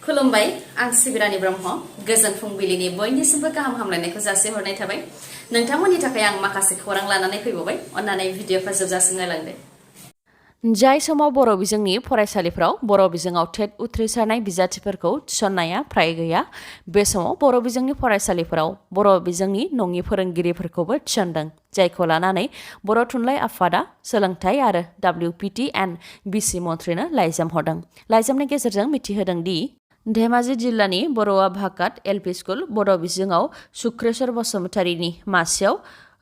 खुलुमबाय आं सिबिरानि ब्रह्म गोजोन फुंबिलिनि बयनिसिमबो गाहाम हामलायनायखौ जासिहरनाय थाबाय नोंथांमोननि थाखाय आं माखासे खौरां लानानै फैबावबाय अन्नानै भिडिअखौ जोबजासिम नायलांदो जाय समाव बर' बिजोंनि फरायसालिफ्राव बर' बिजोङाव टेट उथ्रिसारनाय बिजाथिफोरखौ थिसननाया फ्राय गैया बे समाव बर' बिजोंनि फरायसालिफोराव बर' बिजोंनि नङि फोरोंगिरिफोरखौबो थिसनदों जायखौ लानानै बर' थुनलाइ आफादा सोलोंथाइ आरो WPT एन्ड BC मन्थ्रिनो लाइजाम हरदों लाइजामनि गेजेरजों मिथिहोदों दि धेमाजि जिल्लानि बर'आ भाकात LP स्कुल बर' बिजोङाव सुक्रेश्वर बसुमतारीनि मासियाव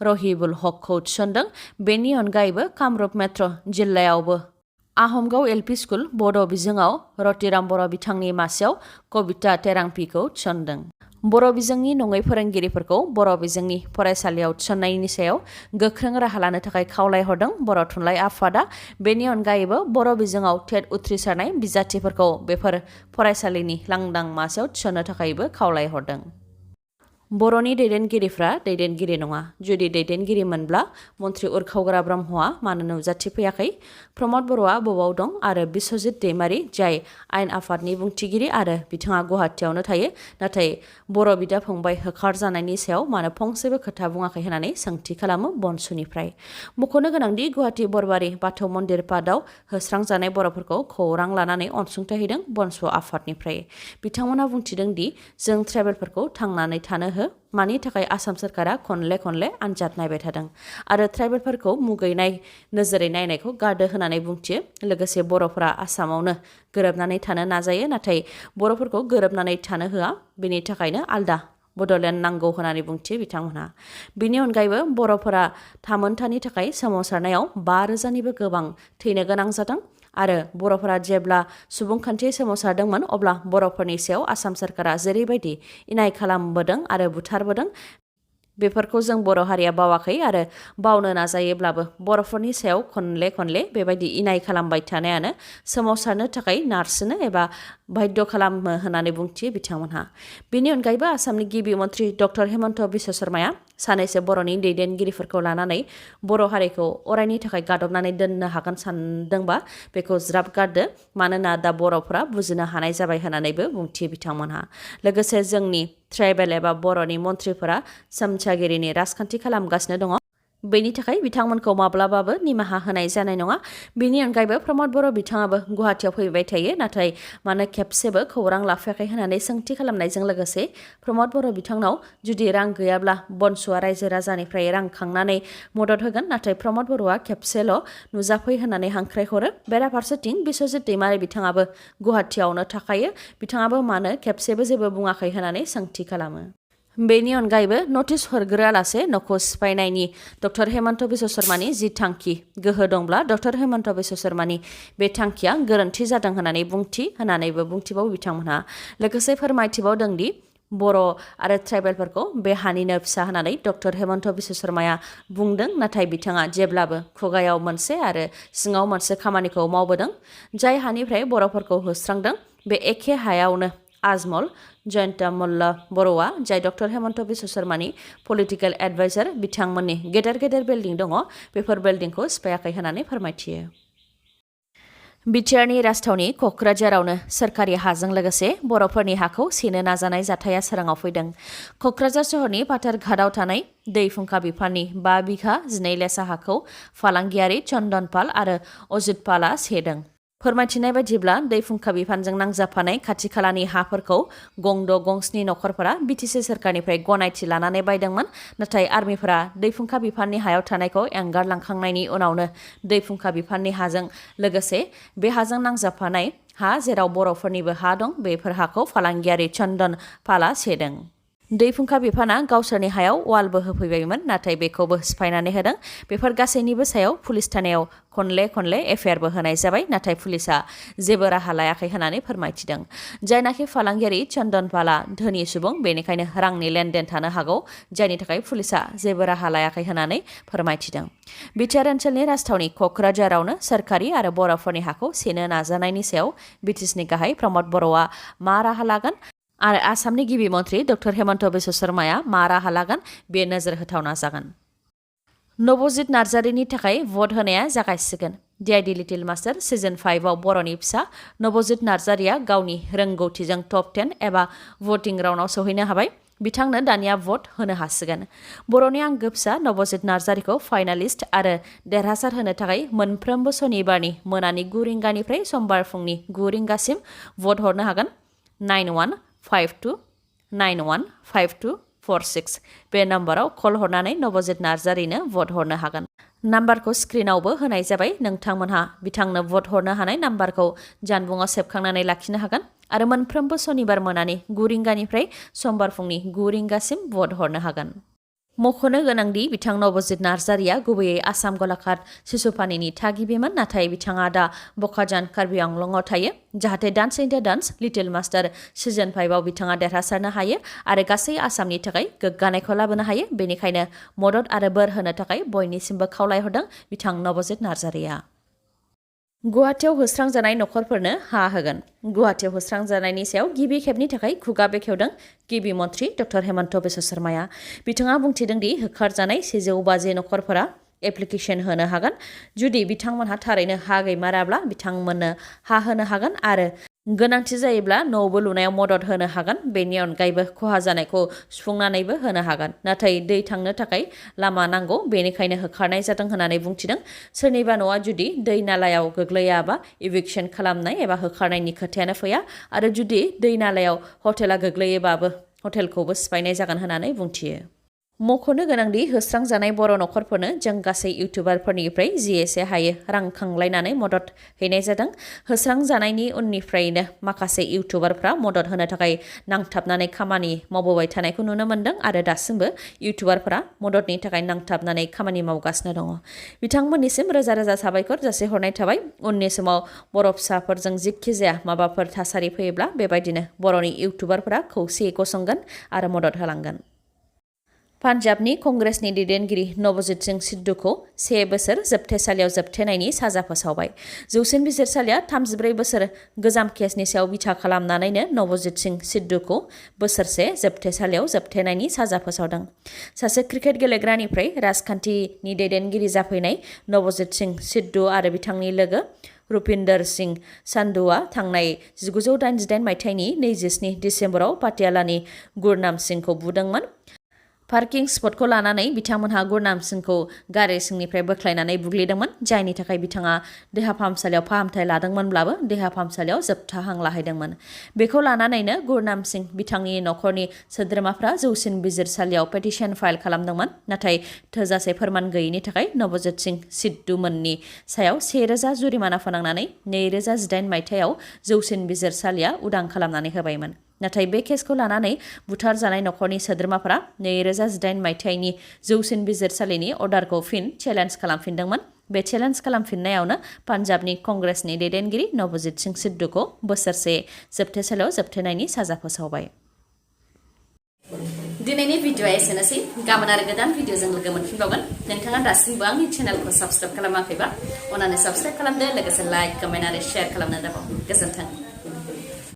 रहिबुल हकखौ थिसनदों बेनि अनगायैबो कामरुप मेट्र' जिल्लायावबो आहमगाव LP स्कुल बड' बिजोङाव रतिराम बर' बिथांनि मासियाव कबिता तेरांपिखौ थिसनदों बर' बिजोंनि नङै फोरोंगिरिफोरखौ बर' बिजोंनि फरायसालियाव थिसननायनि सायाव गोख्रों राहा लानो थाखाय खावलायहरदों बर' थुनलाइ आफादा बेनि अनगायैबो बर' बिजोङाव टेट उथ्रिसारनाय बिजाथिफोरखौ बेफोर फरायसालिनि लांदां मासियाव थिसननो थाखायबो खावलायहरदों बर'नि दैदेनगिरिफ्रा दैदेनगिरि नङा जुदि दैदेनगिरिमोनब्ला मन्थ्रि उरखावग्रा ब्रह्मआ मानो नुजाथिफैयाखै प्रमद बर'आ बबाव दं आरो बिस्वजित दैमारि जाय आयेन आफादनि बुंथिगिरि आरो बिथाङा गुवाहाटियावनो थायो नाथाय बर' बिदा फंबाय होखारजानायनि सायाव मानो फंसेबो खोथा बुङाखै होननानै सोंथि खालामो बनसुनिफ्राय मख'नो गोनांदि गुवाहाटि बरबारि बाथौ मन्दिर पादाव होस्रांजानाय बर'फोरखौ खौरां लानानै अनसुंथाइ होदों बनसु आफादनिफ्राय बिथांमोना बुंथिदों दि जों ट्राइबेलफोरखौ थांनानै थानो मानि थाखाय आसाम सोरखारा खनले आनजाद नायबाय थादों आरो ट्राइबेलफोरखौ मुगैनाय नोजोरै नायनायखौ गारदो होननानै बुंथियो लोगोसे बर'फोरा आसामावनो गोरोबनानै थानो नाजायो नाथाय बर'फोरखौ गोरोबनानै थानो होआ बेनि थाखायनो आलदा बड'लेण्ड नांगौ होननानै बुंथियो बिथांमोनहा बिनि अनगायैबो बर'फोरा थामोनथानि थाखाय सोमावसारनायाव 5,000निबो गोबां थैनो गोनां जादों आरो बर'फोरा जेब्ला सुबुंखान्थि सोमावसारदोंमोन अब्ला बर'फोरनि सायाव आसाम सोरखारा जेरैबायदि इनाय खालामबोदों आरो बुथारबोदों बेफोरखौ जों बर' हारिया बावाखै आरो बावनो नाजायोब्लाबो बर'फोरनि सायाव खनले बेबायदि इनाय खालामबाय थानायानो सोमावसारनो थाखाय नारसिनो एबा बाध्य खालामो होननानै बुंथियो बिथांमोनहा बेनि अनगायैबो आसामनि गिबि मन्थ्रि डक्टर हेमन्त बिश्व शर्माया सानैसो बर'नि दैदेनगिरिफोरखौ लानानै बर' हारिखौ अरायनि थाखाय गादबनानै दोननो हागोन सानदोंबा बेखौ ज्राब गारदो मानोना दा बर'फोरा बुजिनो हानाय जाबाय होननानैबो बुंथियो बिथांमोनहा लोगोसे जोंनि ट्राइबेल एबा बर'नि मन्थ्रिफोरा सोमचागिरिनि राजखान्थि खालामगासिनो दङ बेनि थाखाय बिथांमोनखौ माब्लाबाबो निमाहा होनाय जानाय नङा बेनि अनगायैबो प्रमद बर' बिथाङाबो गुवाहाटियाव फैबाय थायो नाथाय मानो खेबसेबो खौरां लाफायाखै होननानै सोंथि खालामनायजों लोगोसे प्रमद बर' बिथांनाव जुदि रां गैयाब्ला बनसुआ रायजो राजानिफ्राय रां खांनानै मदद होगोन नाथाय प्रमद बर'आ खेबसेल' नुजाफै होननानै हांख्रायहरो बेराफारसेथिं बिस्वजित दैमारि बिथाङाबो गुवाहाटियावनो थाखायो बिथाङाबो मानो खेबसेबो जेबो बुङाखै होननानै सोंथि खालामो बेनि अनगायैबो नटिस हरग्रोआलासे न'खौ सिफायनायनि डक्टर हेमन्त बिश्व शर्मानि जि थांखि गोहो दंब्ला डक्टर हेमन्त बिश्व शर्मानि बे थांखिया गोरोन्थि जादों होननानैबो बुंथिबावो बिथांमोनहा लोगोसे फोरमायथिबावदों दि बर' आरो ट्राइबेलफोरखौ बे हानिनो फिसा होननानै डक्टर हेमन्त बिश्व शर्माया बुंदों नाथाय बिथाङा जेब्लाबो खुगायाव मोनसे आरो सिङाव मोनसे खामानिखौ मावबोदों जाय हानिफ्राय बर'फोरखौ होस्रांदों बे एखे हायावनो आजमल जयन्त मल्ल बर'आ जाय डक्टर हेमन्त बिश्व शर्मानि पलिटिकेल एडभाइजार बिथांमोननि गेदेर बिल्डिं दङ बेफोर बिल्डिंखौ सिफायाखै होननानै फोरमायथियो बिटिआरनि राजथावनि क'क्राझारावनो सोरखारि हाजों लोगोसे बर'फोरनि हाखौ सेनो नाजानाय जाथाया सोराङाव फैदों क'क्राझार सहरनि पाथारघाटआव थानाय दै फुंखा बिफाननि 5 बिघा 12 लेसा हाखौ फालांगियारि चन्दन पाल आरो अजित पालआ सेदों फोरमायथिनाय बायदिब्ला दै फुंखा बिफानजों नांजाबफानाय खाथि खालानि हाफोरखौ गंद' गंस्नि नखरफोरा बिटिसि सोरखारनिफ्राय गनायथि लानानै बायदोंमोन नाथाय आर्मिफोरा दै फुंखा बिफाननि हायाव थानायखौ एंगारलांखांनायनि उनावनो दै फुंखा बिफाननि हाजों लोगोसे बे हाजों नांजाबफानाय हा जेराव बर'फोरनिबो हा दं बेफोर हाखौ फालांगियारि चन्दन पालआ सेदों दै फुंखा बिफाना गावसोरनि हायाव वालबो होफैबायमोन नाथाय बेखौबो सिफायनानै होदों बेफोर गासैनिबो सायाव पुलिस थानायाव खनले एफआइआरबो होनाय जाबाय नाथाय पुलिसा जेबो राहा लायाखै होननानै फोरमायथिदों जायनाखि फालांगियारि चन्दन पालआ धोनि सुबुं बेनिखायनो रांनि लेनदेन थानो हागौ जायनि थाखाय पुलिसा जेबो राहा लायाखै होननानै फोरमायथिदों बिटिआर ओनसोलनि राजथावनि क'क्राझारावनो सोरखारि आरो बर'फोरनि हाखौ सेनो नाजानायनि सायाव बिटिसिनि गाहाय प्रमद बर'आ मा राहा लागोन आरो आसामनि गिबि मन्थ्रि डक्टर हेमन्त बिश्व शर्माया मा राहा लागोन बे नोजोर होथावना जागोन नबजित नार्जारिनि थाखाय भट होनाया जागायसिगोन DID लिटिल मास्टार सिजन 5 आव बर'नि फिसा नवजित नार्जारिया गावनि रोंगौथिजों टप 10 एबा भटिं राउन्डआव सौहैनो हाबाय बिथांनो दानिया भट होनो हासिगोन बर'नि आंगो फिसा नवजित नार्जारिखौ फाइनालिस्ट आरो देरहासार होनो थाखाय मोनफ्रोमबो सनिबारनि मोनानि 9 रिंगानिफ्राय समबार फुंनि 9 रिंगासिम भट हरनो हागोन 9152915246 बे नम्बराव कल हरनानै नवजित नार्जारिनो भट हरनो हागोन नाम्बारखौ स्क्रिनावबो होनाय जाबाय नोंथांमोनहा बिथांनो भट हरनो हानाय नाम्बारखौ जानबुङाव सेबखांनानै लाखिनो हागोन आरो मोनफ्रोमबो सनिबार मोनानि 9 रिंगानिफ्राय समबार फुंनि 9 रिंगासिम भट हरनो हागोन मख'नो गोनांदि बिथां नवजित नार्जारिया गुबैयै आसाम गलाघाट सिसुपानीनि थागिबिमोन नाथाय बिथाङा दा बकाजान कार्बि आंलंआव थायो जाहाथे dance India dance little master season 5 आव बिथाङा देरहासारनो हायो आरो गासै आसामनि थाखाय गोग्गानायखौ लाबोनो हायो बेनिखायनो मदद आरो बोर होनो थाखाय बयनिसिमबो खावलायहरदों बिथां नवजित नार्जारिया गुवाहाटीआव होस्रांजानाय नखरफोरनो हा होगोन गुवाहाटीआव होस्रांजानायनि सायाव गिबि खेबनि थाखाय खुगा बेखेवदों गिबि मन्थ्रि डक्टर हेमन्त बिश्व शर्माया बिथाङा बुंथिदों दि होखारजानाय 150 नखरफोरा एप्लिकेशन होनो हागोन जुदि बिथांमोनहा थारैनो हा गैमाराब्ला बिथांमोननो हा होनो हागोन आरो गोनांथि जायोब्ला न'बो लुनायाव मदद होनो हागोन बेनि अनगायैबो खहा जानायखौ सुफुंनानैबो होनो हागोन नाथाय दै थांनो थाखाय लामा नांगौ बेनिखायनो होखारनाय जादों होननानै बुंथिदों सोरनिबा न'आ जुदि दै नालायाव गोग्लैयाबा इभिक्सन खालामनाय एबा होखारनायनि खोथायानो फैया आरो जुदि दै नालायाव हटेला गोग्लैयोबाबो हटेलखौबो सिफायनाय जागोन होननानै बुंथियो मख'नो गोनांदि होस्रांजानाय बर' नखरफोरनो जों गासै इउटुबारफोरनिफ्राय जि एसे हायो रां खांलायनानै मदद हैनाय जादों होस्रांजानायनि उननिफ्रायनो माखासे इउटुबारफ्रा मदद होनो थाखाय नांथाबनानै खामानि मावबोबाय थानायखौ नुनो मोन्दों आरो दासिमबो इउटुबारफोरा मददनि थाखाय नांथाबनानै खामानि मावगासिनो दङ बिथांमोननिसिम रोजा रोजा साबायखर जासिहरनाय थाबाय उननि समाव बर' फिसाफोरजों जिखि जाया माबाफोर थासारि फैयोब्ला बेबायदिनो बर'नि इउटुबारफोरा खौसेयै गसंगोन आरो मदद होलांगोन पान्जाबनि कंग्रेसनि दैदेनगिरि नवजित सिंह सिद्धुखौ 1 बोसोर जोबथेसालियाव जोबथेनायनि साजा फोसावबाय जौसिन बिजिरसालिया 34 बोसोर गोजाम केसनि सायाव बिथा खालामनानैनो नवजित सिंह सिद्धुखौ बोसोरसे जोबथेसालियाव जोबथेनायनि साजा फोसावदों सासे क्रिकेट गेलेग्रानिफ्राय राजखान्थिनि दैदेनगिरि जाफैनाय नवजित सिंह सिद्धु आरो बिथांनि लोगो रुपिन्दर सिंह सान्धुआ थांनाय 1988 मायथाइनि 27 डिसेम्बराव पाटियालानि गुरनाम सिंहखौ बुदोंमोन पार्किं स्पटखौ लानानै बिथांमोनहा गुरनाम सिंहखौ गारि सिंनिफ्राय बोख्लायनानै बुग्लिदोंमोन जायनि थाखाय बिथाङा देहा फाहामसालियाव फाहामथाय लादोंमोनब्लाबो देहा फाहामसालियाव जोबथा हां लाहैदोंमोन बेखौ लानानैनो गुरनाम सिंह बिथांनि नखरनि सोद्रोमाफ्रा जौसिन बिजिरसालियाव पेटिशन फाइल खालामदोंमोन नाथाय थोजासे फोरमान गैयैनि थाखाय नवजित सिंह सिद्धुमोननि सायाव 1000 जुरिमाना फोनांनानै 2018 मायथाइयाव जौसिन बिजिरसालिया उदां खालामनानै होबायमोन नाथाय बे केसखौ लानानै बुथारजानाय नखरनि सोद्रोमाफोरा 2018 मायथाइनि जौसिन बिजिरसालिनि अर्डारखौ फिन चेलेन्ज खालामफिनदोंमोन बे चेलेन्ज खालामफिननायावनो पान्जाबनि कंग्रेसनि दैदेनगिरि नवजित सिंह सिद्धुखौ बोसोरसे जोबथेसालियाव जोबथेनायनि साजा फोसावबाय दिनैनि भिडिअआ एसेनोसै गाबोन आरो गोदान भिडिअजों लोगो मोनफिनबावगोन नोंथाङा दासिमबो आंनि चेनेलखौ साबस्क्राइब खालामाखैबा अन्नानै साबस्क्राइब खालामदो लोगोसे लाइक कमेन्ट आरो शेयार खालामनो दाबाव गोजोन्थों